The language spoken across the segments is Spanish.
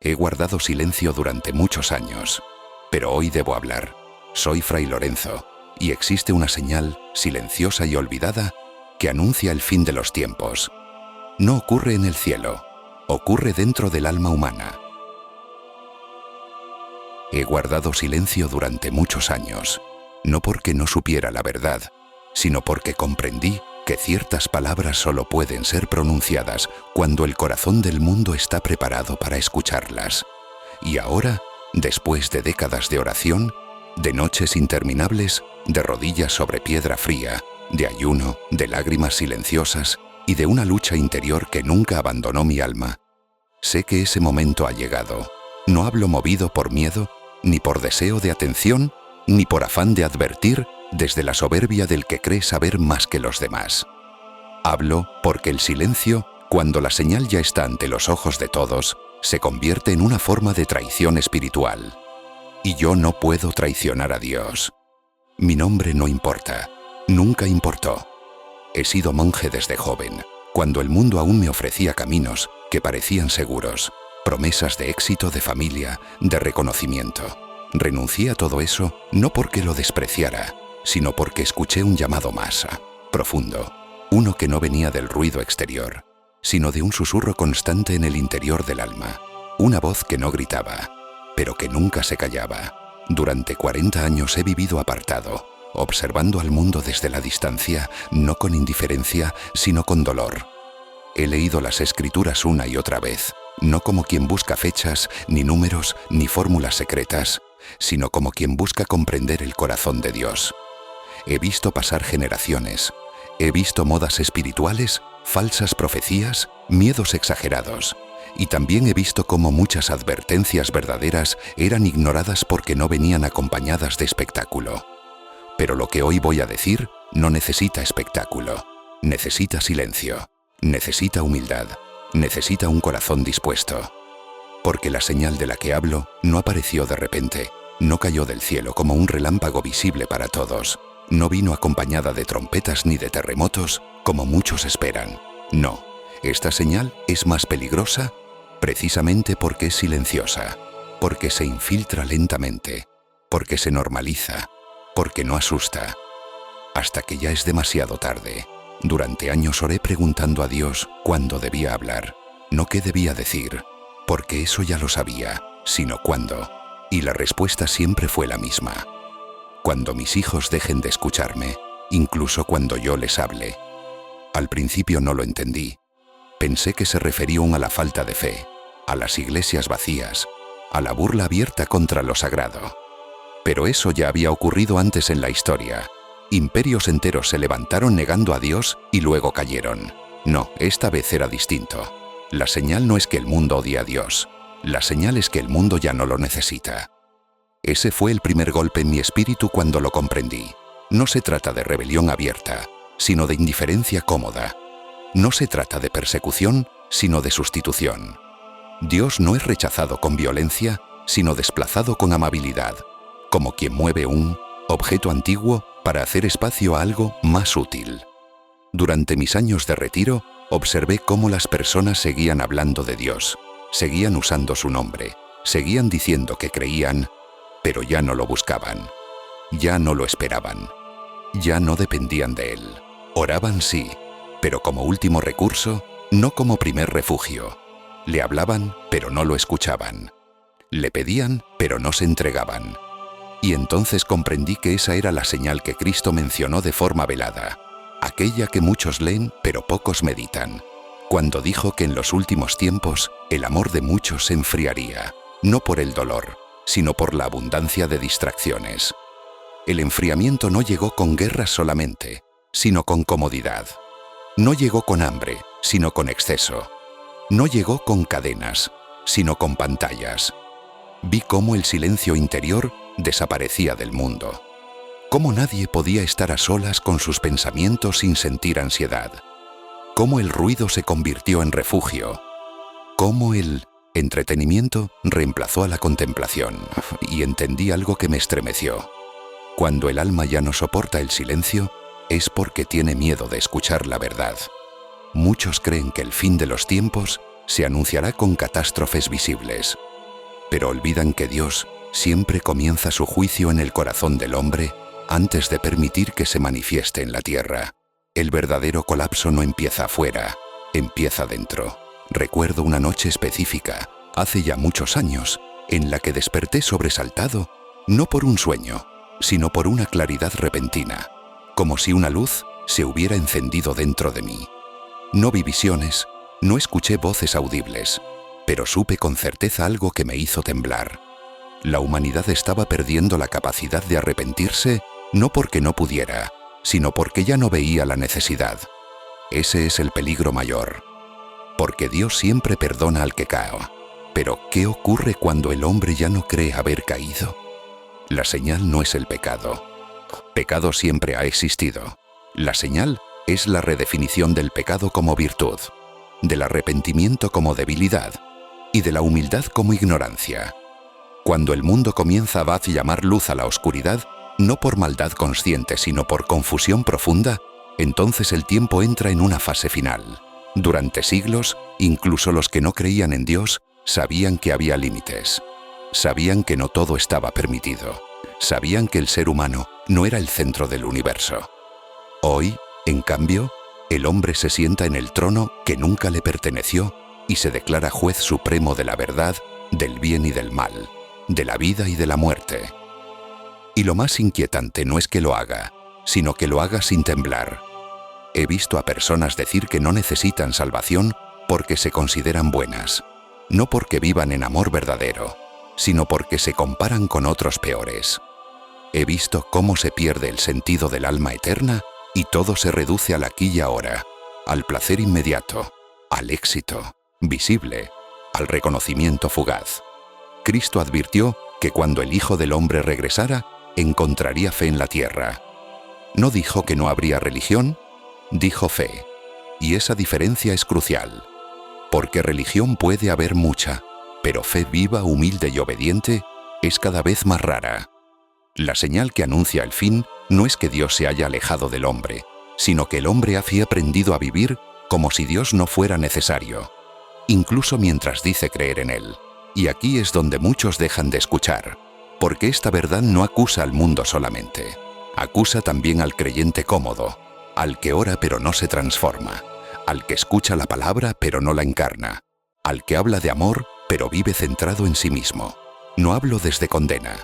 He guardado silencio durante muchos años, pero hoy debo hablar. Soy Fray Lorenzo, y existe una señal, silenciosa y olvidada, que anuncia el fin de los tiempos. No ocurre en el cielo, ocurre dentro del alma humana. He guardado silencio durante muchos años, no porque no supiera la verdad, sino porque comprendí que ciertas palabras solo pueden ser pronunciadas cuando el corazón del mundo está preparado para escucharlas. Y ahora, después de décadas de oración, de noches interminables, de rodillas sobre piedra fría, de ayuno, de lágrimas silenciosas y de una lucha interior que nunca abandonó mi alma, sé que ese momento ha llegado. No hablo movido por miedo, ni por deseo de atención, ni por afán de advertir desde la soberbia del que cree saber más que los demás. Hablo porque el silencio, cuando la señal ya está ante los ojos de todos, se convierte en una forma de traición espiritual. Y yo no puedo traicionar a Dios. Mi nombre no importa, nunca importó. He sido monje desde joven, cuando el mundo aún me ofrecía caminos que parecían seguros, promesas de éxito, de familia, de reconocimiento. Renuncié a todo eso no porque lo despreciara, sino porque escuché un llamado más profundo, uno que no venía del ruido exterior, sino de un susurro constante en el interior del alma, una voz que no gritaba, pero que nunca se callaba. Durante 40 años he vivido apartado, observando al mundo desde la distancia, no con indiferencia, sino con dolor. He leído las Escrituras una y otra vez, no como quien busca fechas, ni números, ni fórmulas secretas, sino como quien busca comprender el corazón de Dios. He visto pasar generaciones, he visto modas espirituales, falsas profecías, miedos exagerados, y también he visto cómo muchas advertencias verdaderas eran ignoradas porque no venían acompañadas de espectáculo. Pero lo que hoy voy a decir no necesita espectáculo, necesita silencio, necesita humildad, necesita un corazón dispuesto. Porque la señal de la que hablo no apareció de repente, no cayó del cielo como un relámpago visible para todos, no vino acompañada de trompetas ni de terremotos, como muchos esperan. No, esta señal es más peligrosa precisamente porque es silenciosa, porque se infiltra lentamente, porque se normaliza, porque no asusta, hasta que ya es demasiado tarde. Durante años oré preguntando a Dios cuándo debía hablar, no qué debía decir, porque eso ya lo sabía, sino cuándo. Y la respuesta siempre fue la misma. Cuando mis hijos dejen de escucharme, incluso cuando yo les hable. Al principio no lo entendí. Pensé que se refería a la falta de fe, a las iglesias vacías, a la burla abierta contra lo sagrado. Pero eso ya había ocurrido antes en la historia. Imperios enteros se levantaron negando a Dios y luego cayeron. No, esta vez era distinto. La señal no es que el mundo odie a Dios. La señal es que el mundo ya no lo necesita. Ese fue el primer golpe en mi espíritu cuando lo comprendí. No se trata de rebelión abierta, sino de indiferencia cómoda. No se trata de persecución, sino de sustitución. Dios no es rechazado con violencia, sino desplazado con amabilidad, como quien mueve un objeto antiguo para hacer espacio a algo más útil. Durante mis años de retiro, observé cómo las personas seguían hablando de Dios, seguían usando su nombre, seguían diciendo que creían, pero ya no lo buscaban, ya no lo esperaban, ya no dependían de Él. Oraban sí, pero como último recurso, no como primer refugio. Le hablaban, pero no lo escuchaban. Le pedían, pero no se entregaban. Y entonces comprendí que esa era la señal que Cristo mencionó de forma velada, aquella que muchos leen, pero pocos meditan, cuando dijo que en los últimos tiempos el amor de muchos se enfriaría, no por el dolor, sino por la abundancia de distracciones. El enfriamiento no llegó con guerras solamente, sino con comodidad. No llegó con hambre, sino con exceso. No llegó con cadenas, sino con pantallas. Vi cómo el silencio interior desaparecía del mundo. Cómo nadie podía estar a solas con sus pensamientos sin sentir ansiedad. Cómo el ruido se convirtió en refugio. Cómo el entretenimiento reemplazó a la contemplación. Y entendí algo que me estremeció. Cuando el alma ya no soporta el silencio, es porque tiene miedo de escuchar la verdad. Muchos creen que el fin de los tiempos se anunciará con catástrofes visibles, pero olvidan que Dios siempre comienza su juicio en el corazón del hombre antes de permitir que se manifieste en la tierra. El verdadero colapso no empieza afuera, empieza dentro. Recuerdo una noche específica, hace ya muchos años, en la que desperté sobresaltado, no por un sueño, sino por una claridad repentina, como si una luz se hubiera encendido dentro de mí. No vi visiones, no escuché voces audibles, pero supe con certeza algo que me hizo temblar. La humanidad estaba perdiendo la capacidad de arrepentirse, no porque no pudiera, sino porque ya no veía la necesidad. Ese es el peligro mayor. Porque Dios siempre perdona al que cae. Pero, ¿qué ocurre cuando el hombre ya no cree haber caído? La señal no es el pecado. Pecado siempre ha existido. La señal es la redefinición del pecado como virtud, del arrepentimiento como debilidad y de la humildad como ignorancia. Cuando el mundo comienza a llamar luz a la oscuridad, no por maldad consciente sino por confusión profunda, entonces el tiempo entra en una fase final. Durante siglos, incluso los que no creían en Dios sabían que había límites. Sabían que no todo estaba permitido. Sabían que el ser humano no era el centro del universo. Hoy, en cambio, el hombre se sienta en el trono que nunca le perteneció y se declara juez supremo de la verdad, del bien y del mal, de la vida y de la muerte. Y lo más inquietante no es que lo haga, sino que lo haga sin temblar. He visto a personas decir que no necesitan salvación porque se consideran buenas, no porque vivan en amor verdadero, sino porque se comparan con otros peores. He visto cómo se pierde el sentido del alma eterna y todo se reduce al aquí y ahora, al placer inmediato, al éxito visible, al reconocimiento fugaz. Cristo advirtió que cuando el Hijo del Hombre regresara, encontraría fe en la tierra. No dijo que no habría religión, dijo fe. Y esa diferencia es crucial, porque religión puede haber mucha, pero fe viva, humilde y obediente es cada vez más rara. La señal que anuncia el fin no es que Dios se haya alejado del hombre, sino que el hombre ha aprendido a vivir como si Dios no fuera necesario, incluso mientras dice creer en Él. Y aquí es donde muchos dejan de escuchar, porque esta verdad no acusa al mundo solamente, acusa también al creyente cómodo, al que ora pero no se transforma, al que escucha la palabra pero no la encarna, al que habla de amor pero vive centrado en sí mismo. No hablo desde condena,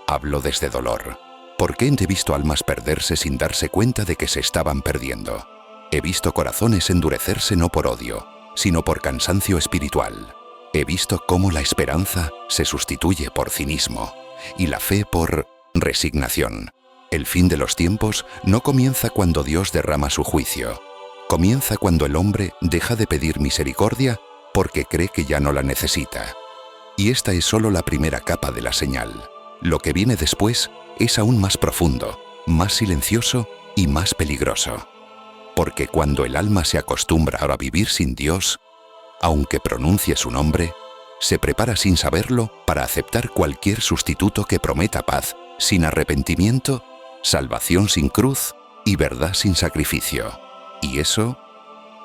hablo desde dolor, porque he visto almas perderse sin darse cuenta de que se estaban perdiendo. He visto corazones endurecerse no por odio, sino por cansancio espiritual. He visto cómo la esperanza se sustituye por cinismo y la fe por resignación. El fin de los tiempos no comienza cuando Dios derrama su juicio. Comienza cuando el hombre deja de pedir misericordia porque cree que ya no la necesita. Y esta es solo la primera capa de la señal. Lo que viene después es aún más profundo, más silencioso y más peligroso. Porque cuando el alma se acostumbra a vivir sin Dios, aunque pronuncie su nombre, se prepara sin saberlo para aceptar cualquier sustituto que prometa paz sin arrepentimiento, salvación sin cruz y verdad sin sacrificio. Y eso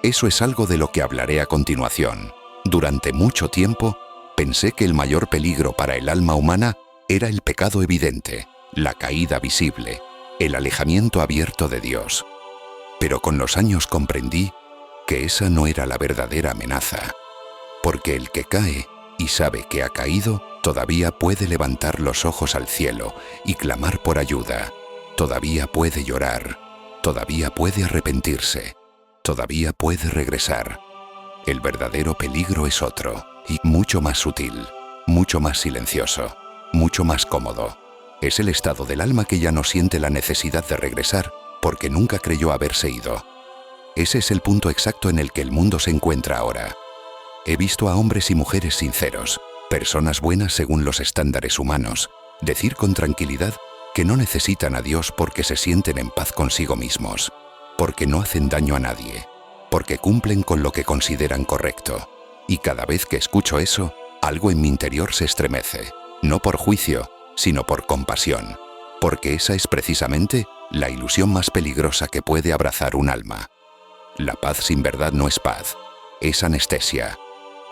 es algo de lo que hablaré a continuación. Durante mucho tiempo, pensé que el mayor peligro para el alma humana era el pecado evidente, la caída visible, el alejamiento abierto de Dios. Pero con los años comprendí que esa no era la verdadera amenaza, porque el que cae y sabe que ha caído, todavía puede levantar los ojos al cielo y clamar por ayuda, todavía puede llorar, todavía puede arrepentirse, todavía puede regresar. El verdadero peligro es otro, y mucho más sutil, mucho más silencioso, mucho más cómodo. Es el estado del alma que ya no siente la necesidad de regresar porque nunca creyó haberse ido. Ese es el punto exacto en el que el mundo se encuentra ahora. He visto a hombres y mujeres sinceros, personas buenas según los estándares humanos, decir con tranquilidad que no necesitan a Dios porque se sienten en paz consigo mismos, porque no hacen daño a nadie, porque cumplen con lo que consideran correcto. Y cada vez que escucho eso, algo en mi interior se estremece, no por juicio, sino por compasión, porque esa es precisamente la ilusión más peligrosa que puede abrazar un alma. La paz sin verdad no es paz, es anestesia.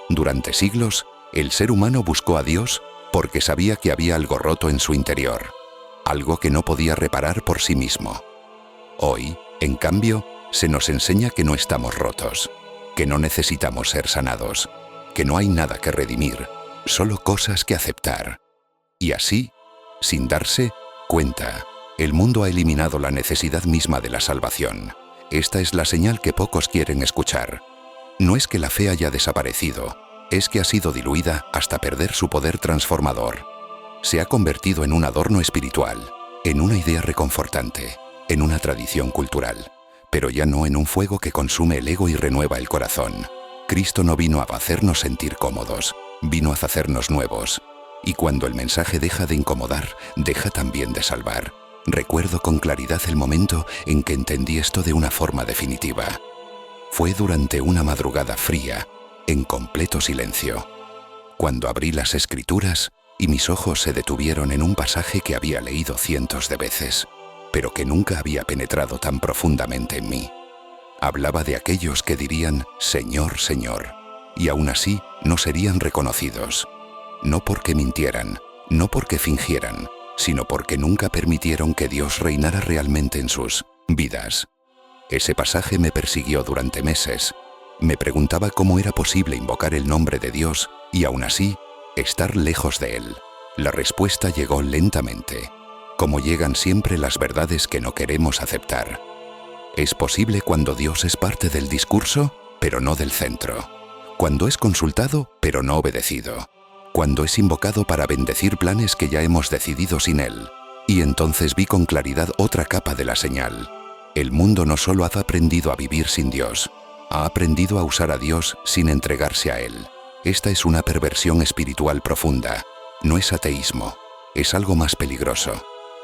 Durante siglos, el ser humano buscó a Dios porque sabía que había algo roto en su interior, algo que no podía reparar por sí mismo. Hoy, en cambio, se nos enseña que no estamos rotos, que no necesitamos ser sanados, que no hay nada que redimir, solo cosas que aceptar. Y así, sin darse cuenta, el mundo ha eliminado la necesidad misma de la salvación. Esta es la señal que pocos quieren escuchar. No es que la fe haya desaparecido, es que ha sido diluida hasta perder su poder transformador. Se ha convertido en un adorno espiritual, en una idea reconfortante, en una tradición cultural, pero ya no en un fuego que consume el ego y renueva el corazón. Cristo no vino a hacernos sentir cómodos, vino a hacernos nuevos. Y cuando el mensaje deja de incomodar, deja también de salvar. Recuerdo con claridad el momento en que entendí esto de una forma definitiva. Fue durante una madrugada fría, en completo silencio, cuando abrí las Escrituras y mis ojos se detuvieron en un pasaje que había leído cientos de veces, pero que nunca había penetrado tan profundamente en mí. Hablaba de aquellos que dirían «Señor, Señor», y aún así no serían reconocidos. No porque mintieran, no porque fingieran, sino porque nunca permitieron que Dios reinara realmente en sus vidas. Ese pasaje me persiguió durante meses. Me preguntaba cómo era posible invocar el nombre de Dios y aún así estar lejos de Él. La respuesta llegó lentamente, como llegan siempre las verdades que no queremos aceptar. Es posible cuando Dios es parte del discurso, pero no del centro. Cuando es consultado, pero no obedecido. Cuando es invocado para bendecir planes que ya hemos decidido sin Él. Y entonces vi con claridad otra capa de la señal. El mundo no solo ha aprendido a vivir sin Dios, ha aprendido a usar a Dios sin entregarse a Él. Esta es una perversión espiritual profunda. No es ateísmo, es algo más peligroso.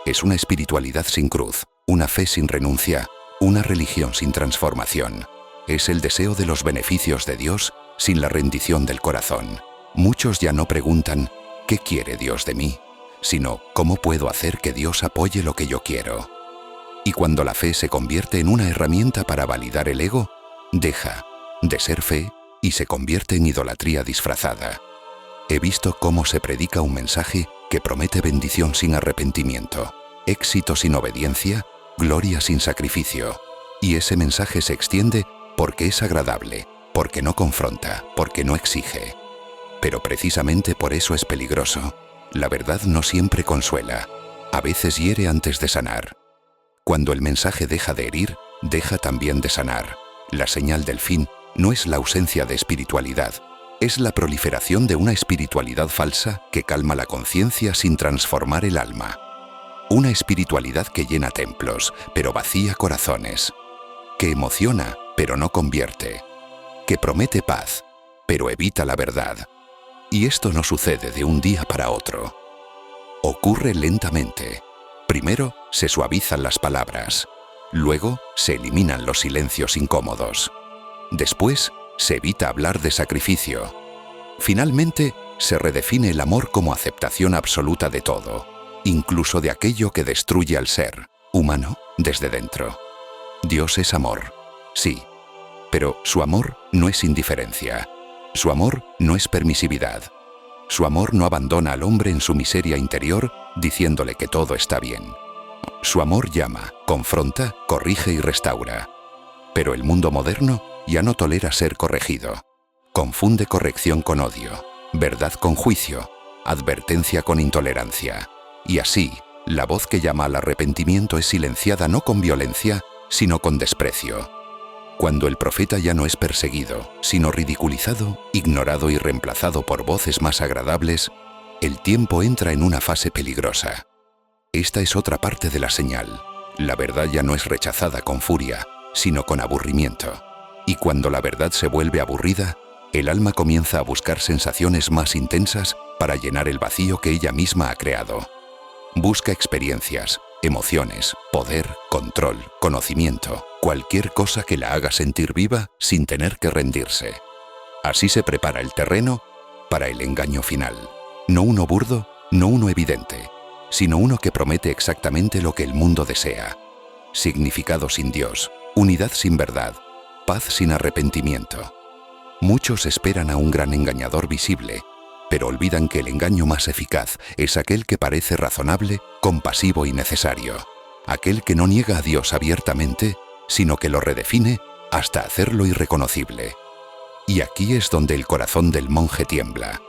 Es una espiritualidad sin cruz, una fe sin renuncia, una religión sin transformación. Es el deseo de los beneficios de Dios sin la rendición del corazón. Muchos ya no preguntan ¿qué quiere Dios de mí?, sino ¿cómo puedo hacer que Dios apoye lo que yo quiero? Y cuando la fe se convierte en una herramienta para validar el ego, deja de ser fe y se convierte en idolatría disfrazada. He visto cómo se predica un mensaje que promete bendición sin arrepentimiento, éxito sin obediencia, gloria sin sacrificio. Y ese mensaje se extiende porque es agradable, porque no confronta, porque no exige. Pero precisamente por eso es peligroso. La verdad no siempre consuela, a veces hiere antes de sanar. Cuando el mensaje deja de herir, deja también de sanar. La señal del fin no es la ausencia de espiritualidad, es la proliferación de una espiritualidad falsa que calma la conciencia sin transformar el alma. Una espiritualidad que llena templos, pero vacía corazones. Que emociona, pero no convierte. Que promete paz, pero evita la verdad. Y esto no sucede de un día para otro. Ocurre lentamente. Primero se suavizan las palabras. Luego se eliminan los silencios incómodos. Después se evita hablar de sacrificio. Finalmente se redefine el amor como aceptación absoluta de todo, incluso de aquello que destruye al ser humano desde dentro. Dios es amor, sí, pero su amor no es indiferencia. Su amor no es permisividad. Su amor no abandona al hombre en su miseria interior diciéndole que todo está bien. Su amor llama, confronta, corrige y restaura. Pero el mundo moderno ya no tolera ser corregido. Confunde corrección con odio, verdad con juicio, advertencia con intolerancia. Y así, la voz que llama al arrepentimiento es silenciada no con violencia, sino con desprecio. Cuando el profeta ya no es perseguido, sino ridiculizado, ignorado y reemplazado por voces más agradables, el tiempo entra en una fase peligrosa. Esta es otra parte de la señal. La verdad ya no es rechazada con furia, sino con aburrimiento. Y cuando la verdad se vuelve aburrida, el alma comienza a buscar sensaciones más intensas para llenar el vacío que ella misma ha creado. Busca experiencias, emociones, poder, control, conocimiento, cualquier cosa que la haga sentir viva sin tener que rendirse. Así se prepara el terreno para el engaño final. No uno burdo, no uno evidente, sino uno que promete exactamente lo que el mundo desea. Significado sin Dios, unidad sin verdad, paz sin arrepentimiento. Muchos esperan a un gran engañador visible, pero olvidan que el engaño más eficaz es aquel que parece razonable, compasivo y necesario. Aquel que no niega a Dios abiertamente, sino que lo redefine hasta hacerlo irreconocible. Y aquí es donde el corazón del monje tiembla.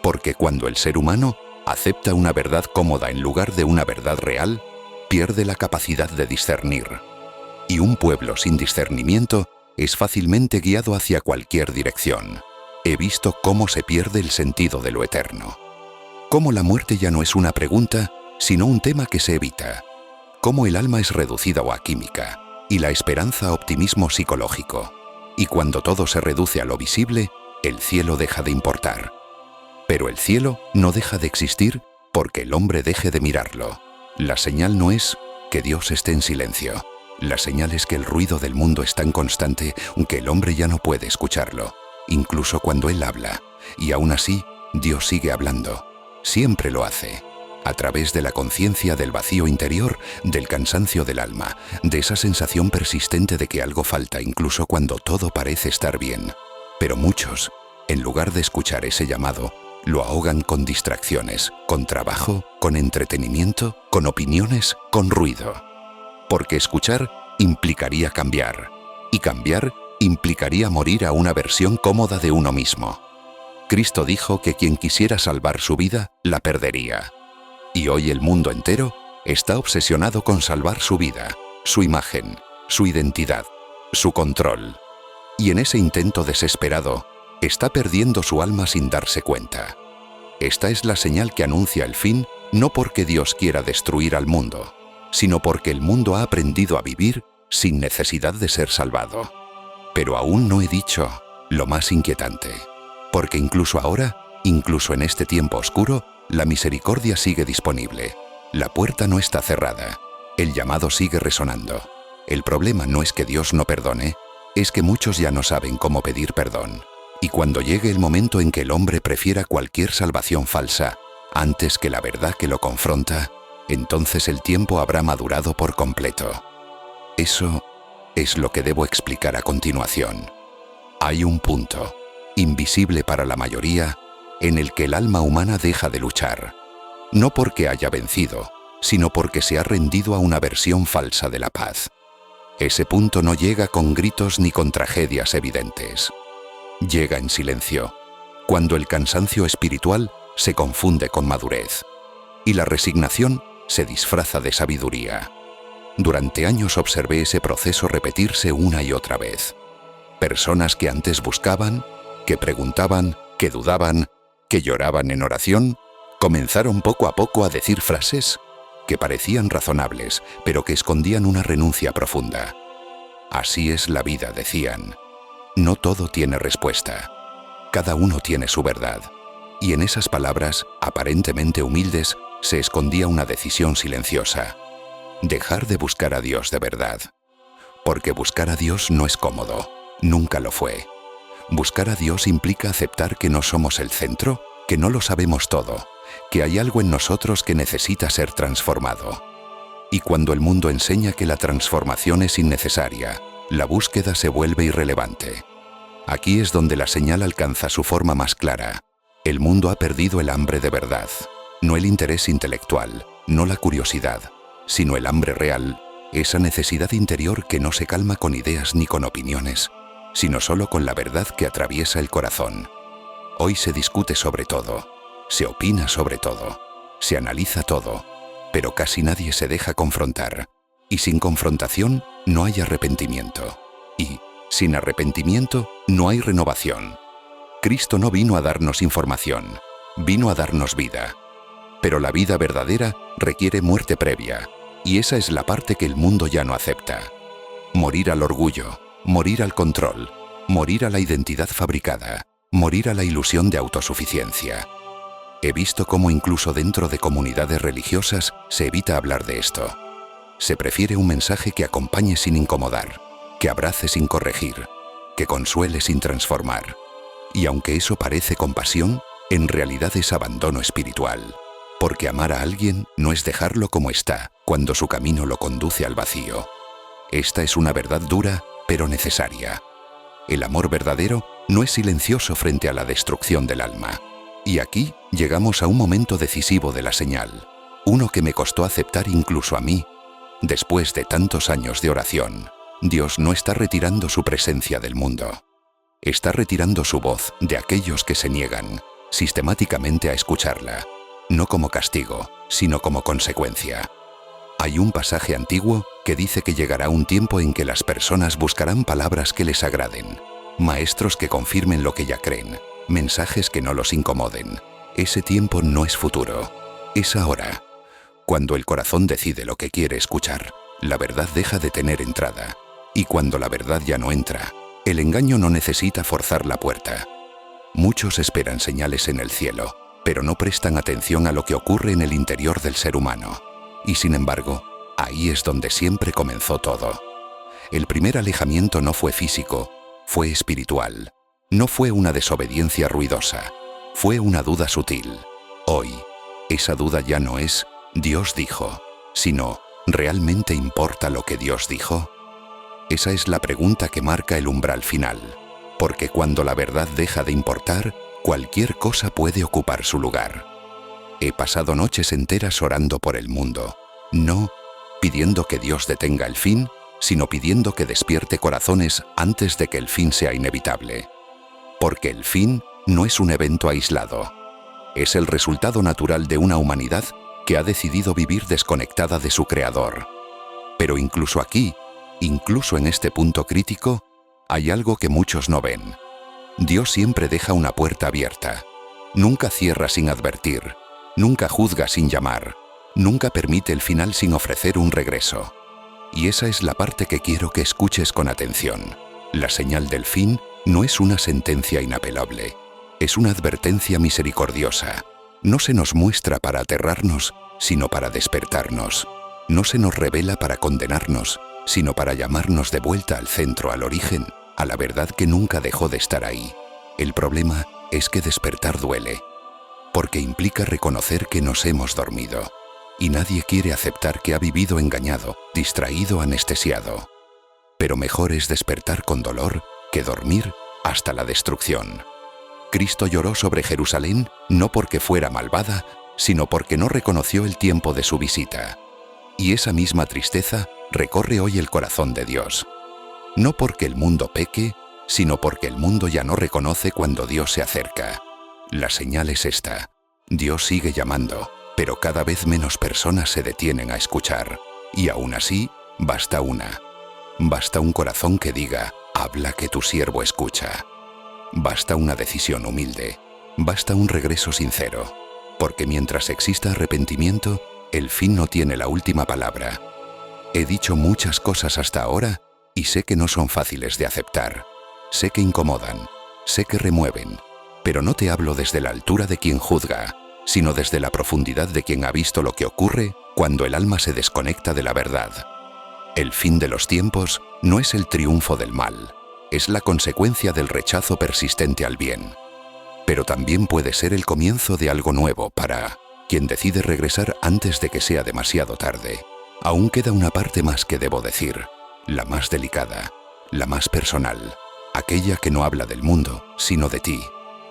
Porque cuando el ser humano acepta una verdad cómoda en lugar de una verdad real, pierde la capacidad de discernir. Y un pueblo sin discernimiento es fácilmente guiado hacia cualquier dirección. He visto cómo se pierde el sentido de lo eterno. Cómo la muerte ya no es una pregunta, sino un tema que se evita. Cómo el alma es reducida a química y la esperanza a optimismo psicológico. Y cuando todo se reduce a lo visible, el cielo deja de importar. Pero el cielo no deja de existir porque el hombre deje de mirarlo. La señal no es que Dios esté en silencio. La señal es que el ruido del mundo es tan constante que el hombre ya no puede escucharlo, incluso cuando Él habla. Y aún así, Dios sigue hablando. Siempre lo hace. A través de la conciencia del vacío interior, del cansancio del alma, de esa sensación persistente de que algo falta incluso cuando todo parece estar bien. Pero muchos, en lugar de escuchar ese llamado, lo ahogan con distracciones, con trabajo, con entretenimiento, con opiniones, con ruido. Porque escuchar implicaría cambiar, y cambiar implicaría morir a una versión cómoda de uno mismo. Cristo dijo que quien quisiera salvar su vida, la perdería. Y hoy el mundo entero está obsesionado con salvar su vida, su imagen, su identidad, su control. Y en ese intento desesperado, está perdiendo su alma sin darse cuenta. Esta es la señal que anuncia el fin, no porque Dios quiera destruir al mundo, sino porque el mundo ha aprendido a vivir sin necesidad de ser salvado. Pero aún no he dicho lo más inquietante, porque incluso ahora, incluso en este tiempo oscuro, la misericordia sigue disponible. La puerta no está cerrada. El llamado sigue resonando. El problema no es que Dios no perdone, es que muchos ya no saben cómo pedir perdón. Y cuando llegue el momento en que el hombre prefiera cualquier salvación falsa antes que la verdad que lo confronta, entonces el tiempo habrá madurado por completo. Eso es lo que debo explicar a continuación. Hay un punto, invisible para la mayoría, en el que el alma humana deja de luchar. No porque haya vencido, sino porque se ha rendido a una versión falsa de la paz. Ese punto no llega con gritos ni con tragedias evidentes. Llega en silencio, cuando el cansancio espiritual se confunde con madurez y la resignación se disfraza de sabiduría. Durante años observé ese proceso repetirse una y otra vez. Personas que antes buscaban, que preguntaban, que dudaban, que lloraban en oración, comenzaron poco a poco a decir frases que parecían razonables, pero que escondían una renuncia profunda. Así es la vida, decían. No todo tiene respuesta. Cada uno tiene su verdad. Y en esas palabras, aparentemente humildes, se escondía una decisión silenciosa. Dejar de buscar a Dios de verdad. Porque buscar a Dios no es cómodo. Nunca lo fue. Buscar a Dios implica aceptar que no somos el centro, que no lo sabemos todo, que hay algo en nosotros que necesita ser transformado. Y cuando el mundo enseña que la transformación es innecesaria, la búsqueda se vuelve irrelevante. Aquí es donde la señal alcanza su forma más clara. El mundo ha perdido el hambre de verdad, no el interés intelectual, no la curiosidad, sino el hambre real, esa necesidad interior que no se calma con ideas ni con opiniones, sino solo con la verdad que atraviesa el corazón. Hoy se discute sobre todo, se opina sobre todo, se analiza todo, pero casi nadie se deja confrontar. Y sin confrontación no hay arrepentimiento. Y sin arrepentimiento no hay renovación. Cristo no vino a darnos información, vino a darnos vida. Pero la vida verdadera requiere muerte previa, y esa es la parte que el mundo ya no acepta. Morir al orgullo, morir al control, morir a la identidad fabricada, morir a la ilusión de autosuficiencia. He visto cómo incluso dentro de comunidades religiosas se evita hablar de esto. Se prefiere un mensaje que acompañe sin incomodar, que abrace sin corregir, que consuele sin transformar. Y aunque eso parece compasión, en realidad es abandono espiritual. Porque amar a alguien no es dejarlo como está, cuando su camino lo conduce al vacío. Esta es una verdad dura, pero necesaria. El amor verdadero no es silencioso frente a la destrucción del alma. Y aquí llegamos a un momento decisivo de la señal, uno que me costó aceptar incluso a mí. Después de tantos años de oración, Dios no está retirando su presencia del mundo. Está retirando su voz de aquellos que se niegan sistemáticamente a escucharla, no como castigo, sino como consecuencia. Hay un pasaje antiguo que dice que llegará un tiempo en que las personas buscarán palabras que les agraden, maestros que confirmen lo que ya creen, mensajes que no los incomoden. Ese tiempo no es futuro, es ahora. Cuando el corazón decide lo que quiere escuchar, la verdad deja de tener entrada. Y cuando la verdad ya no entra, el engaño no necesita forzar la puerta. Muchos esperan señales en el cielo, pero no prestan atención a lo que ocurre en el interior del ser humano. Y sin embargo, ahí es donde siempre comenzó todo. El primer alejamiento no fue físico, fue espiritual. No fue una desobediencia ruidosa, fue una duda sutil. Hoy, esa duda ya no es «Dios dijo», sino ¿realmente importa lo que Dios dijo? Esa es la pregunta que marca el umbral final, porque cuando la verdad deja de importar, cualquier cosa puede ocupar su lugar. He pasado noches enteras orando por el mundo, no pidiendo que Dios detenga el fin, sino pidiendo que despierte corazones antes de que el fin sea inevitable. Porque el fin no es un evento aislado. Es el resultado natural de una humanidad que ha decidido vivir desconectada de su Creador. Pero incluso aquí, incluso en este punto crítico, hay algo que muchos no ven. Dios siempre deja una puerta abierta. Nunca cierra sin advertir. Nunca juzga sin llamar. Nunca permite el final sin ofrecer un regreso. Y esa es la parte que quiero que escuches con atención. La señal del fin no es una sentencia inapelable. Es una advertencia misericordiosa. No se nos muestra para aterrarnos, sino para despertarnos. No se nos revela para condenarnos, sino para llamarnos de vuelta al centro, al origen, a la verdad que nunca dejó de estar ahí. El problema es que despertar duele, porque implica reconocer que nos hemos dormido. Y nadie quiere aceptar que ha vivido engañado, distraído, anestesiado. Pero mejor es despertar con dolor que dormir hasta la destrucción. Cristo lloró sobre Jerusalén no porque fuera malvada, sino porque no reconoció el tiempo de su visita. Y esa misma tristeza recorre hoy el corazón de Dios. No porque el mundo peque, sino porque el mundo ya no reconoce cuando Dios se acerca. La señal es esta: Dios sigue llamando, pero cada vez menos personas se detienen a escuchar. Y aún así, basta una. Basta un corazón que diga: habla, que tu siervo escucha. Basta una decisión humilde. Basta un regreso sincero. Porque mientras exista arrepentimiento, el fin no tiene la última palabra. He dicho muchas cosas hasta ahora y sé que no son fáciles de aceptar. Sé que incomodan, sé que remueven, pero no te hablo desde la altura de quien juzga, sino desde la profundidad de quien ha visto lo que ocurre cuando el alma se desconecta de la verdad. El fin de los tiempos no es el triunfo del mal, es la consecuencia del rechazo persistente al bien. Pero también puede ser el comienzo de algo nuevo para quien decide regresar antes de que sea demasiado tarde. Aún queda una parte más que debo decir, la más delicada, la más personal, aquella que no habla del mundo, sino de ti,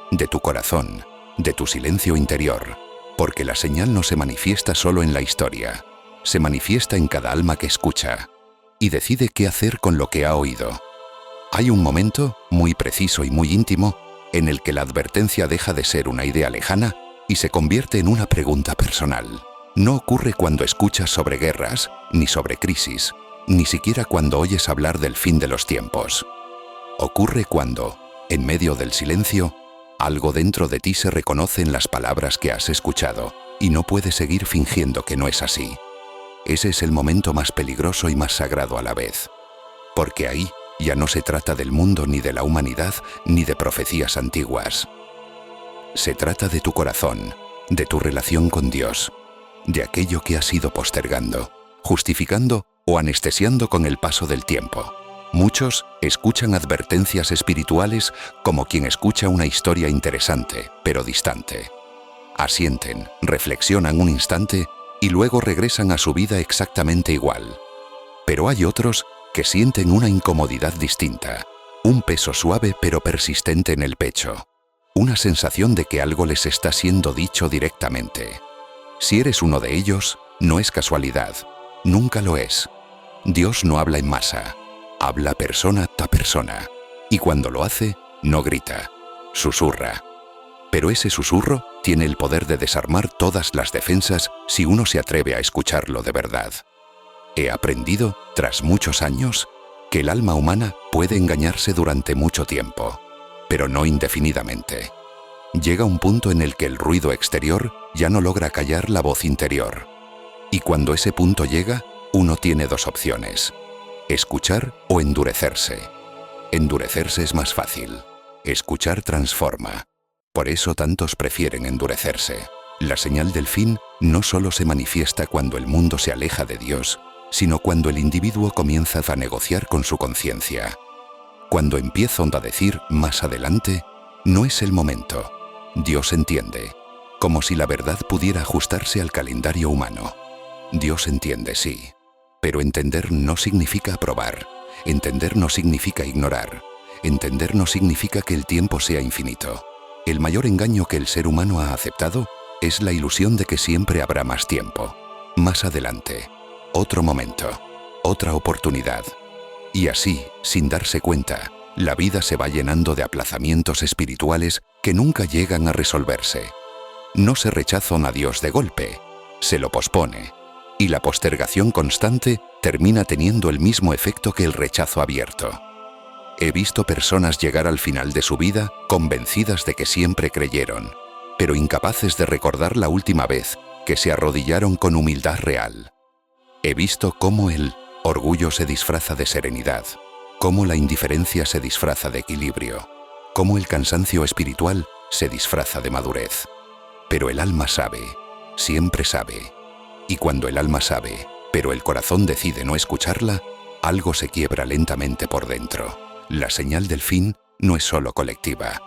de tu corazón, de tu silencio interior, porque la señal no se manifiesta solo en la historia, se manifiesta en cada alma que escucha y decide qué hacer con lo que ha oído. Hay un momento, muy preciso y muy íntimo, en el que la advertencia deja de ser una idea lejana y se convierte en una pregunta personal. No ocurre cuando escuchas sobre guerras, ni sobre crisis, ni siquiera cuando oyes hablar del fin de los tiempos. Ocurre cuando, en medio del silencio, algo dentro de ti se reconoce en las palabras que has escuchado y no puedes seguir fingiendo que no es así. Ese es el momento más peligroso y más sagrado a la vez, porque ahí ya no se trata del mundo, ni de la humanidad, ni de profecías antiguas. Se trata de tu corazón, de tu relación con Dios, de aquello que has ido postergando, justificando o anestesiando con el paso del tiempo. Muchos escuchan advertencias espirituales como quien escucha una historia interesante, pero distante. Asienten, reflexionan un instante y luego regresan a su vida exactamente igual. Pero hay otros que sienten una incomodidad distinta, un peso suave pero persistente en el pecho, una sensación de que algo les está siendo dicho directamente. Si eres uno de ellos, no es casualidad, nunca lo es. Dios no habla en masa, habla persona a persona, y cuando lo hace, no grita, susurra. Pero ese susurro tiene el poder de desarmar todas las defensas si uno se atreve a escucharlo de verdad. He aprendido, tras muchos años, que el alma humana puede engañarse durante mucho tiempo, pero no indefinidamente. Llega un punto en el que el ruido exterior ya no logra callar la voz interior. Y cuando ese punto llega, uno tiene dos opciones: escuchar o endurecerse. Endurecerse es más fácil. Escuchar transforma. Por eso tantos prefieren endurecerse. La señal del fin no solo se manifiesta cuando el mundo se aleja de Dios, sino cuando el individuo comienza a negociar con su conciencia. Cuando empieza a decir más adelante, no es el momento. Dios entiende, como si la verdad pudiera ajustarse al calendario humano. Dios entiende, sí, pero entender no significa aprobar. Entender no significa ignorar. Entender no significa que el tiempo sea infinito. El mayor engaño que el ser humano ha aceptado es la ilusión de que siempre habrá más tiempo, más adelante, otro momento, otra oportunidad. Y así, sin darse cuenta, la vida se va llenando de aplazamientos espirituales que nunca llegan a resolverse. No se rechaza a Dios de golpe, se lo pospone, y la postergación constante termina teniendo el mismo efecto que el rechazo abierto. He visto personas llegar al final de su vida convencidas de que siempre creyeron, pero incapaces de recordar la última vez que se arrodillaron con humildad real. He visto cómo el orgullo se disfraza de serenidad, cómo la indiferencia se disfraza de equilibrio, cómo el cansancio espiritual se disfraza de madurez. Pero el alma sabe, siempre sabe. Y cuando el alma sabe, pero el corazón decide no escucharla, algo se quiebra lentamente por dentro. La señal del fin no es solo colectiva,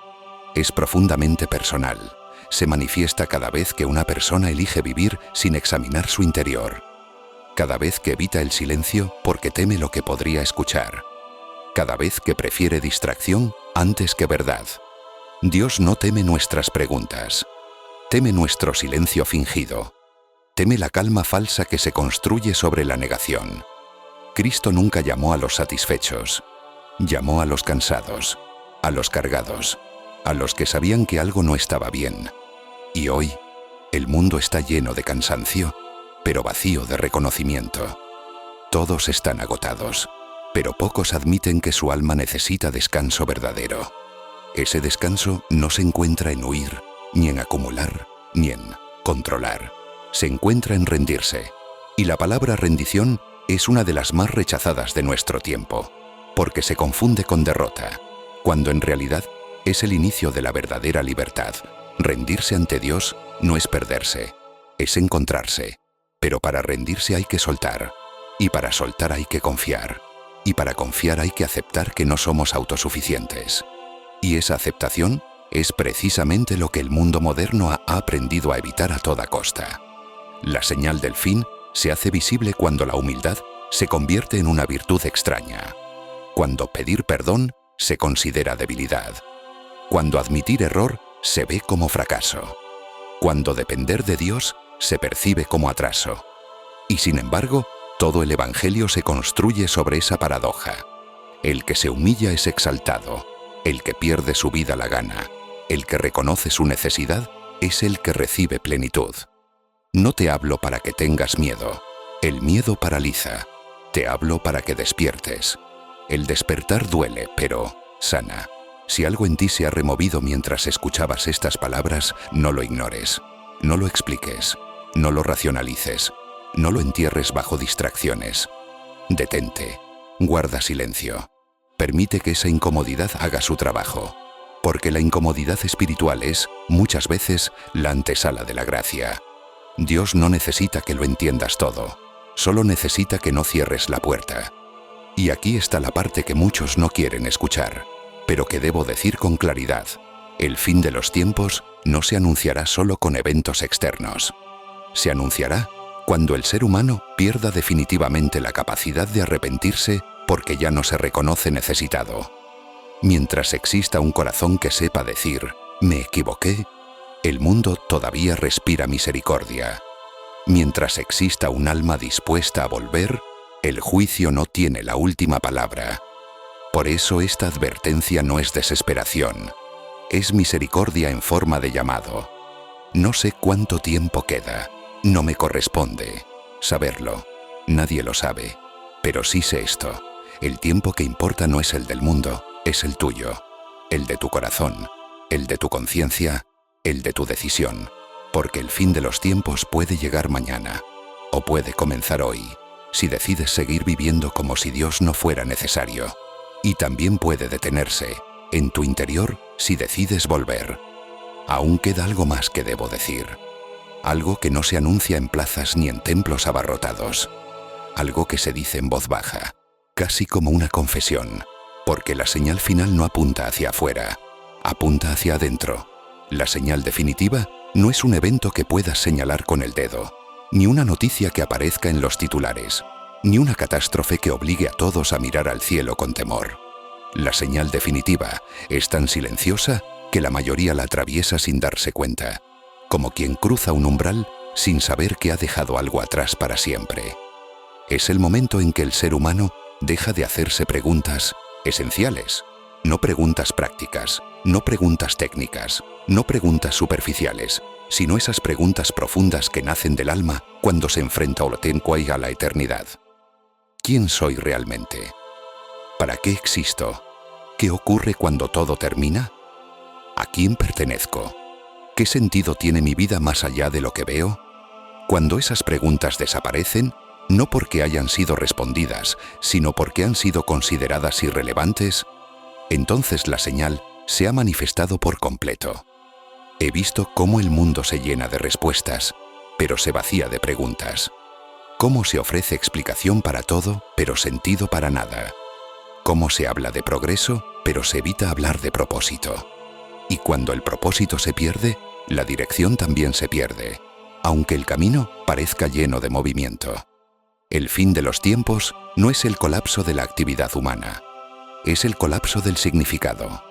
es profundamente personal. Se manifiesta cada vez que una persona elige vivir sin examinar su interior. Cada vez que evita el silencio porque teme lo que podría escuchar. Cada vez que prefiere distracción antes que verdad. Dios no teme nuestras preguntas. Teme nuestro silencio fingido. Teme la calma falsa que se construye sobre la negación. Cristo nunca llamó a los satisfechos. Llamó a los cansados, a los cargados, a los que sabían que algo no estaba bien. Y hoy, el mundo está lleno de cansancio, pero vacío de reconocimiento. Todos están agotados, pero pocos admiten que su alma necesita descanso verdadero. Ese descanso no se encuentra en huir, ni en acumular, ni en controlar. Se encuentra en rendirse. Y la palabra rendición es una de las más rechazadas de nuestro tiempo, porque se confunde con derrota, cuando en realidad es el inicio de la verdadera libertad. Rendirse ante Dios no es perderse, es encontrarse. Pero para rendirse hay que soltar, y para soltar hay que confiar, y para confiar hay que aceptar que no somos autosuficientes. Y esa aceptación es precisamente lo que el mundo moderno ha aprendido a evitar a toda costa. La señal del fin se hace visible cuando la humildad se convierte en una virtud extraña. Cuando pedir perdón se considera debilidad. Cuando admitir error se ve como fracaso. Cuando depender de Dios se percibe como atraso. Y sin embargo, todo el Evangelio se construye sobre esa paradoja. El que se humilla es exaltado. El que pierde su vida la gana. El que reconoce su necesidad es el que recibe plenitud. No te hablo para que tengas miedo. El miedo paraliza. Te hablo para que despiertes. El despertar duele, pero sana. Si algo en ti se ha removido mientras escuchabas estas palabras, no lo ignores. No lo expliques. No lo racionalices. No lo entierres bajo distracciones. Detente. Guarda silencio. Permite que esa incomodidad haga su trabajo. Porque la incomodidad espiritual es, muchas veces, la antesala de la gracia. Dios no necesita que lo entiendas todo. Solo necesita que no cierres la puerta. Y aquí está la parte que muchos no quieren escuchar, pero que debo decir con claridad. El fin de los tiempos no se anunciará solo con eventos externos. Se anunciará cuando el ser humano pierda definitivamente la capacidad de arrepentirse porque ya no se reconoce necesitado. Mientras exista un corazón que sepa decir, Me equivoqué. El mundo todavía respira misericordia. Mientras exista un alma dispuesta a volver, el juicio no tiene la última palabra. Por eso esta advertencia no es desesperación. Es misericordia en forma de llamado. No sé cuánto tiempo queda. No me corresponde saberlo. Nadie lo sabe. Pero sí sé esto. El tiempo que importa no es el del mundo, es el tuyo. El de tu corazón, el de tu conciencia, el de tu decisión. Porque el fin de los tiempos puede llegar mañana. O puede comenzar hoy, si decides seguir viviendo como si Dios no fuera necesario. Y también puede detenerse, en tu interior, si decides volver. Aún queda algo más que debo decir. Algo que no se anuncia en plazas ni en templos abarrotados. Algo que se dice en voz baja, casi como una confesión. Porque la señal final no apunta hacia afuera, apunta hacia adentro. La señal definitiva no es un evento que puedas señalar con el dedo, ni una noticia que aparezca en los titulares, ni una catástrofe que obligue a todos a mirar al cielo con temor. La señal definitiva es tan silenciosa que la mayoría la atraviesa sin darse cuenta, como quien cruza un umbral sin saber que ha dejado algo atrás para siempre. Es el momento en que el ser humano deja de hacerse preguntas esenciales, no preguntas prácticas, no preguntas técnicas, no preguntas superficiales, sino esas preguntas profundas que nacen del alma cuando se enfrenta a la eternidad. ¿Quién soy realmente? ¿Para qué existo? ¿Qué ocurre cuando todo termina? ¿A quién pertenezco? ¿Qué sentido tiene mi vida más allá de lo que veo? Cuando esas preguntas desaparecen, no porque hayan sido respondidas, sino porque han sido consideradas irrelevantes, entonces la señal se ha manifestado por completo. He visto cómo el mundo se llena de respuestas, pero se vacía de preguntas. Cómo se ofrece explicación para todo, pero sentido para nada. Cómo se habla de progreso, pero se evita hablar de propósito. Y cuando el propósito se pierde, la dirección también se pierde, aunque el camino parezca lleno de movimiento. El fin de los tiempos no es el colapso de la actividad humana, es el colapso del significado.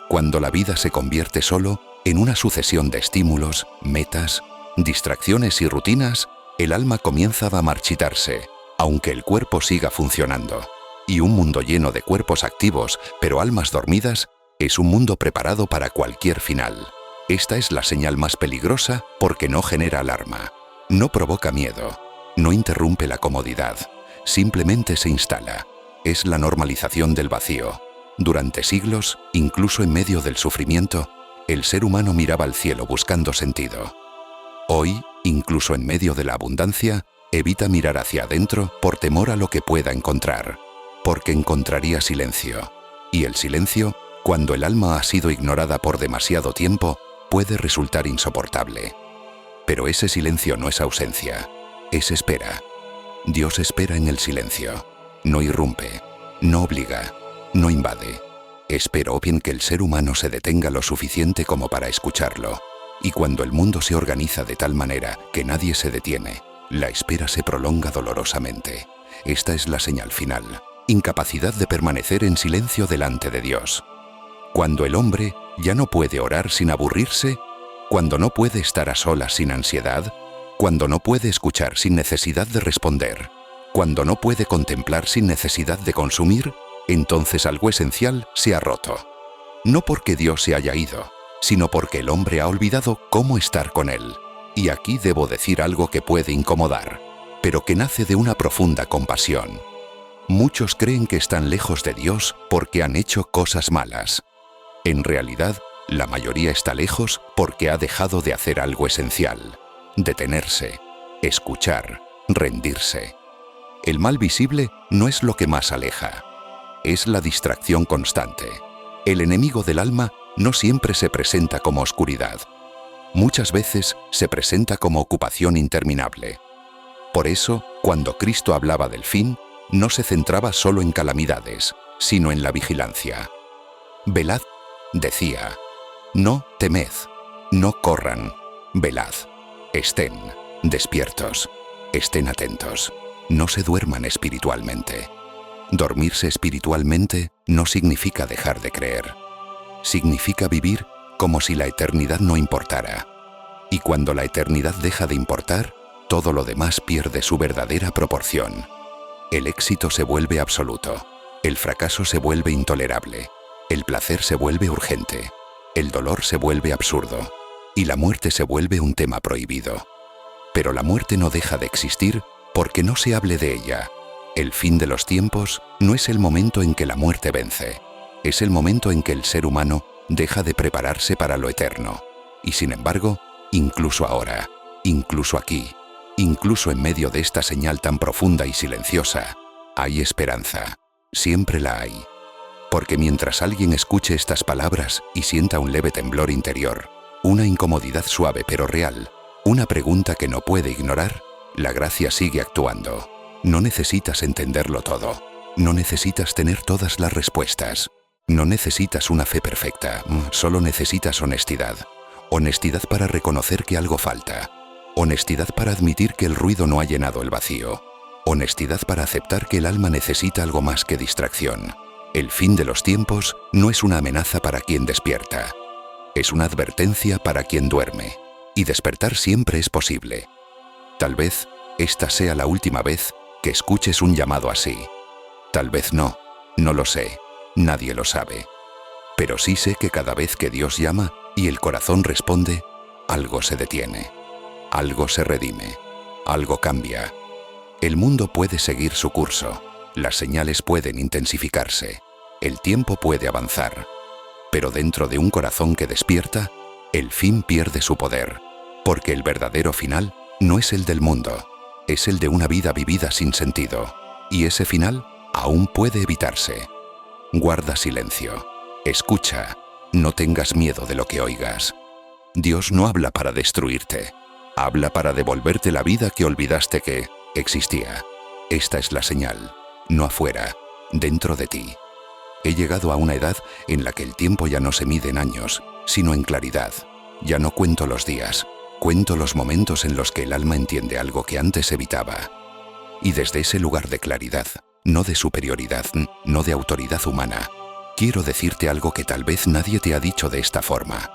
Cuando la vida se convierte solo en una sucesión de estímulos, metas, distracciones y rutinas, el alma comienza a marchitarse, aunque el cuerpo siga funcionando. Y un mundo lleno de cuerpos activos, pero almas dormidas, es un mundo preparado para cualquier final. Esta es la señal más peligrosa porque no genera alarma, no provoca miedo, no interrumpe la comodidad, simplemente se instala. Es la normalización del vacío. Durante siglos, incluso en medio del sufrimiento, el ser humano miraba al cielo buscando sentido. Hoy, incluso en medio de la abundancia, evita mirar hacia adentro por temor a lo que pueda encontrar, porque encontraría silencio. Y el silencio, cuando el alma ha sido ignorada por demasiado tiempo, puede resultar insoportable. Pero ese silencio no es ausencia, es espera. Dios espera en el silencio. No irrumpe, no obliga, no invade. Espera o bien que el ser humano se detenga lo suficiente como para escucharlo. Y cuando el mundo se organiza de tal manera que nadie se detiene, la espera se prolonga dolorosamente. Esta es la señal final. Incapacidad de permanecer en silencio delante de Dios. Cuando el hombre ya no puede orar sin aburrirse, cuando no puede estar a solas sin ansiedad, cuando no puede escuchar sin necesidad de responder, cuando no puede contemplar sin necesidad de consumir, entonces algo esencial se ha roto. No porque Dios se haya ido, sino porque el hombre ha olvidado cómo estar con Él. Y aquí debo decir algo que puede incomodar, pero que nace de una profunda compasión. Muchos creen que están lejos de Dios porque han hecho cosas malas. En realidad, la mayoría está lejos porque ha dejado de hacer algo esencial: detenerse, escuchar, rendirse. El mal visible no es lo que más aleja, es la distracción constante. El enemigo del alma no siempre se presenta como oscuridad. Muchas veces se presenta como ocupación interminable. Por eso, cuando Cristo hablaba del fin, no se centraba solo en calamidades, sino en la vigilancia. Velad, decía, no temed, no corran, velad, estén despiertos, estén atentos, no se duerman espiritualmente. Dormirse espiritualmente no significa dejar de creer. Significa vivir como si la eternidad no importara. Y cuando la eternidad deja de importar, todo lo demás pierde su verdadera proporción. El éxito se vuelve absoluto, el fracaso se vuelve intolerable, el placer se vuelve urgente, el dolor se vuelve absurdo y la muerte se vuelve un tema prohibido. Pero la muerte no deja de existir porque no se hable de ella. El fin de los tiempos no es el momento en que la muerte vence, es el momento en que el ser humano deja de prepararse para lo eterno. Y sin embargo, incluso ahora, incluso aquí, incluso en medio de esta señal tan profunda y silenciosa, hay esperanza. Siempre la hay. Porque mientras alguien escuche estas palabras y sienta un leve temblor interior, una incomodidad suave pero real, una pregunta que no puede ignorar, la gracia sigue actuando. No necesitas entenderlo todo. No necesitas tener todas las respuestas. No necesitas una fe perfecta. Solo necesitas honestidad. Honestidad para reconocer que algo falta. Honestidad para admitir que el ruido no ha llenado el vacío. Honestidad para aceptar que el alma necesita algo más que distracción. El fin de los tiempos no es una amenaza para quien despierta. Es una advertencia para quien duerme. Y despertar siempre es posible. Tal vez esta sea la última vez que escuches un llamado así. Tal vez no, no lo sé, nadie lo sabe. Pero sí sé que cada vez que Dios llama y el corazón responde, algo se detiene, algo se redime, algo cambia. El mundo puede seguir su curso, las señales pueden intensificarse, el tiempo puede avanzar. Pero dentro de un corazón que despierta, el fin pierde su poder, porque el verdadero final no es el del mundo, es el de una vida vivida sin sentido, y ese final aún puede evitarse. Guarda silencio, escucha, no tengas miedo de lo que oigas. Dios no habla para destruirte, habla para devolverte la vida que olvidaste que existía. Esta es la señal, no afuera, dentro de ti. He llegado a una edad en la que el tiempo ya no se mide en años, sino en claridad. Ya no cuento los días, cuento los momentos en los que el alma entiende algo que antes evitaba. Y desde ese lugar de claridad, no de superioridad, no de autoridad humana, quiero decirte algo que tal vez nadie te ha dicho de esta forma.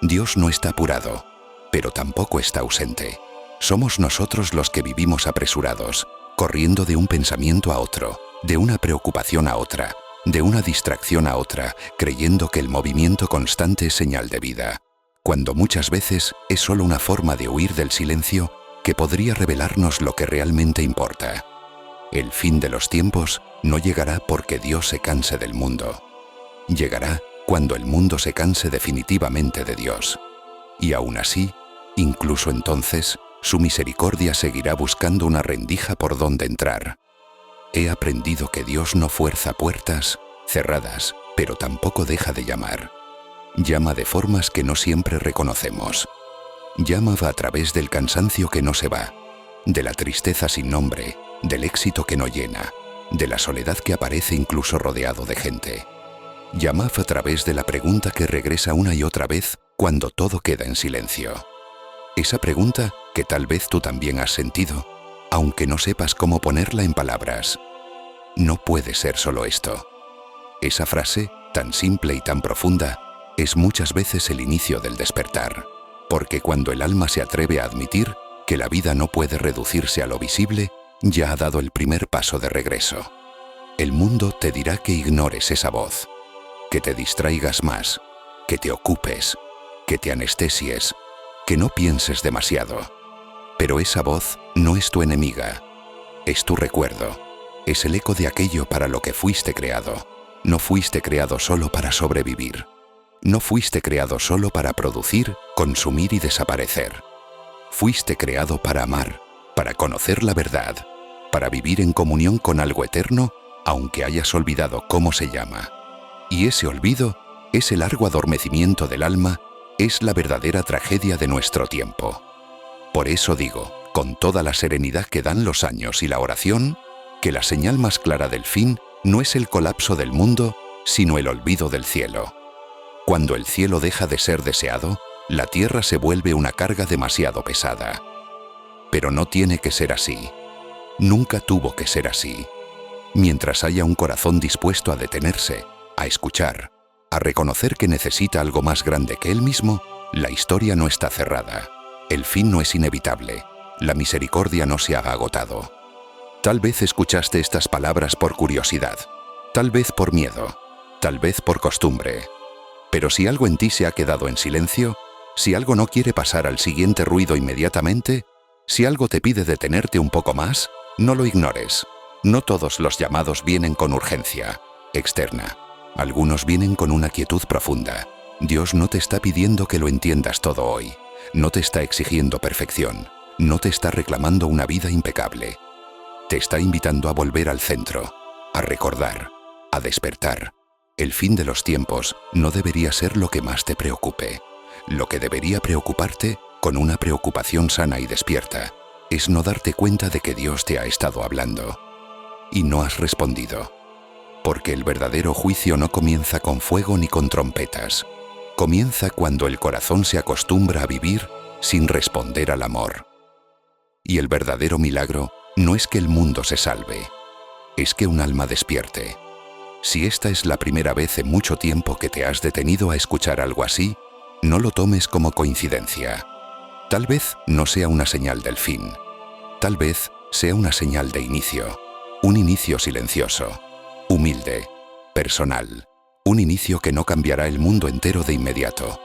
Dios no está apurado, pero tampoco está ausente. Somos nosotros los que vivimos apresurados, corriendo de un pensamiento a otro, de una preocupación a otra, de una distracción a otra, creyendo que el movimiento constante es señal de vida, cuando muchas veces es solo una forma de huir del silencio que podría revelarnos lo que realmente importa. El fin de los tiempos no llegará porque Dios se canse del mundo. Llegará cuando el mundo se canse definitivamente de Dios. Y aún así, incluso entonces, su misericordia seguirá buscando una rendija por donde entrar. He aprendido que Dios no fuerza puertas cerradas, pero tampoco deja de llamar. Llama de formas que no siempre reconocemos. Llama a través del cansancio que no se va, de la tristeza sin nombre, del éxito que no llena, de la soledad que aparece incluso rodeado de gente. Llama a través de la pregunta que regresa una y otra vez cuando todo queda en silencio. Esa pregunta que tal vez tú también has sentido, aunque no sepas cómo ponerla en palabras. No puede ser solo esto. Esa frase, tan simple y tan profunda, es muchas veces el inicio del despertar, porque cuando el alma se atreve a admitir que la vida no puede reducirse a lo visible, ya ha dado el primer paso de regreso. El mundo te dirá que ignores esa voz, que te distraigas más, que te ocupes, que te anestesies, que no pienses demasiado. Pero esa voz no es tu enemiga, es tu recuerdo, es el eco de aquello para lo que fuiste creado. No fuiste creado solo para sobrevivir. No fuiste creado solo para producir, consumir y desaparecer. Fuiste creado para amar, para conocer la verdad, para vivir en comunión con algo eterno, aunque hayas olvidado cómo se llama. Y ese olvido, ese largo adormecimiento del alma, es la verdadera tragedia de nuestro tiempo. Por eso digo, con toda la serenidad que dan los años y la oración, que la señal más clara del fin no es el colapso del mundo, sino el olvido del cielo. Cuando el cielo deja de ser deseado, la tierra se vuelve una carga demasiado pesada. Pero no tiene que ser así. Nunca tuvo que ser así. Mientras haya un corazón dispuesto a detenerse, a escuchar, a reconocer que necesita algo más grande que él mismo, la historia no está cerrada. El fin no es inevitable. La misericordia no se ha agotado. Tal vez escuchaste estas palabras por curiosidad, tal vez por miedo, tal vez por costumbre. Pero si algo en ti se ha quedado en silencio, si algo no quiere pasar al siguiente ruido inmediatamente, si algo te pide detenerte un poco más, no lo ignores. No todos los llamados vienen con urgencia externa. Algunos vienen con una quietud profunda. Dios no te está pidiendo que lo entiendas todo hoy. No te está exigiendo perfección. No te está reclamando una vida impecable. Te está invitando a volver al centro, a recordar, a despertar. El fin de los tiempos no debería ser lo que más te preocupe. Lo que debería preocuparte, con una preocupación sana y despierta, es no darte cuenta de que Dios te ha estado hablando y no has respondido. Porque el verdadero juicio no comienza con fuego ni con trompetas. Comienza cuando el corazón se acostumbra a vivir sin responder al amor. Y el verdadero milagro no es que el mundo se salve, es que un alma despierte. Si esta es la primera vez en mucho tiempo que te has detenido a escuchar algo así, no lo tomes como coincidencia. Tal vez no sea una señal del fin. Tal vez sea una señal de inicio. Un inicio silencioso, humilde, personal. Un inicio que no cambiará el mundo entero de inmediato,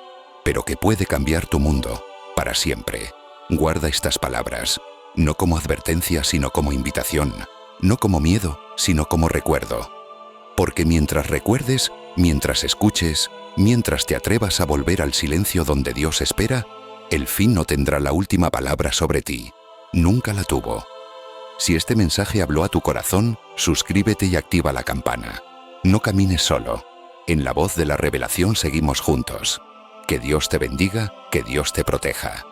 pero que puede cambiar tu mundo para siempre. Guarda estas palabras, no como advertencia, sino como invitación. No como miedo, sino como recuerdo. Porque mientras recuerdes, mientras escuches, mientras te atrevas a volver al silencio donde Dios espera, el fin no tendrá la última palabra sobre ti. Nunca la tuvo. Si este mensaje habló a tu corazón, suscríbete y activa la campana. No camines solo. En la voz de la revelación seguimos juntos. Que Dios te bendiga, que Dios te proteja.